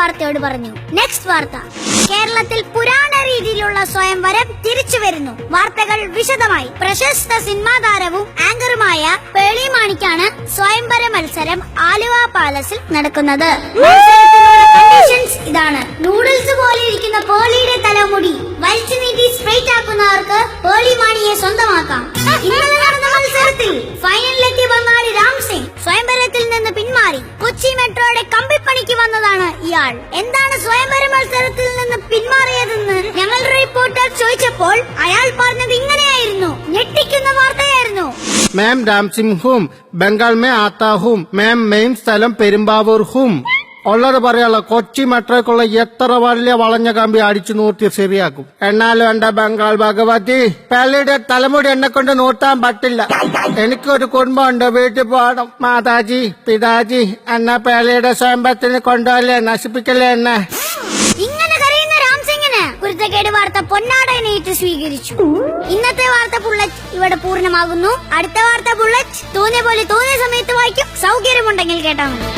വാർത്തയോട് പറഞ്ഞു. നെക്സ്റ്റ് വാർത്ത. കേരളത്തിൽ പുരാണ രീതിയിലുള്ള സ്വയംവരം തിരിച്ചു വരുന്നു. വാർത്തകൾ വിശദമായി. പ്രശസ്ത സിനിമാ താരവും ആങ്കറുമായ പേളി മാണിക്കാണ് സ്വയംവര മത്സരം ആലുവ പാലസിൽ നടക്കുന്നത്. കണ്ടീഷൻസ് ഇതാണ്. നൂഡിൽസ് പോലെ ഇരിക്കുന്ന പേളിയുടെ തലമുടി വലിച്ചു നീട്ടി സ്ട്രെയിറ്റ് ആക്കുന്നവർക്ക് പേളി മാണിയെ സ്വന്തമാക്കാം. ഇന്നലെ നടന്ന മത്സരത്തിൽ ഫൈനലിലെത്തിയ ബംഗാളി രാം സിംഗ് സ്വയംവരത്തിൽ നിന്ന് പിന്മാറി. കൊച്ചി മെട്രോയുടെ കമ്പിപ്പണിക്ക് വന്നതാണ് ഇയാൾ. എന്താണ് സ്വയംവര മത്സരത്തിൽ നിന്ന് പിന്മാറിയതെന്ന് ഞങ്ങൾ റിപ്പോർട്ടർ ചോദിച്ചപ്പോൾ അയാൾ പറഞ്ഞത് ഇങ്ങനെയായിരുന്നു. ഞെട്ടിക്കുന്ന വാർത്തയായിരുന്നു. मैम राम सिंह हूँ, बंगाल में आता हूँ. मैम മെയിൻ സ്ഥലം പെരുമ്പാവൂർ ഹൂം. ഉള്ളത് പറയാലോ, കൊച്ചി മെട്രോക്കുള്ള എത്ര വലിയ വളഞ്ഞ കമ്പി അടിച്ചു നൂർത്തി ശരിയാക്കും. എന്നാലും എന്റെ ബംഗാൾ ഭഗവതി, പേളിയുടെ തലമുടി എന്നെ കൊണ്ട് നൂർത്താൻ പറ്റില്ല. എനിക്കൊരു കുടുംബമുണ്ട്, വീട്ടിൽ പോകണം. മാതാജി പിതാജി എന്നെ പേളിയുടെ സ്വയംവരത്തിന് കൊണ്ടുപോകല്ലേ, നശിപ്പിക്കല്ലേ എന്നെ. ഇങ്ങനെ കരയുന്ന രാം സിംഗിന് കുരുത്തക്കേട് വാർത്ത പൊന്നാടനേറ്റ് സ്വീകരിച്ചു. ഇന്നത്തെ വാർത്ത ബുള്ളറ്റ് ഇവിടെ പൂർണ്ണമാകുന്നു. അടുത്ത വാർത്ത ബുള്ളറ്റ് തോന്നിയ പോലെ തോന്നിയ സമയത്ത് വായിക്കും. സൗകര്യമുണ്ടെങ്കിൽ കേട്ടാൽ മതി.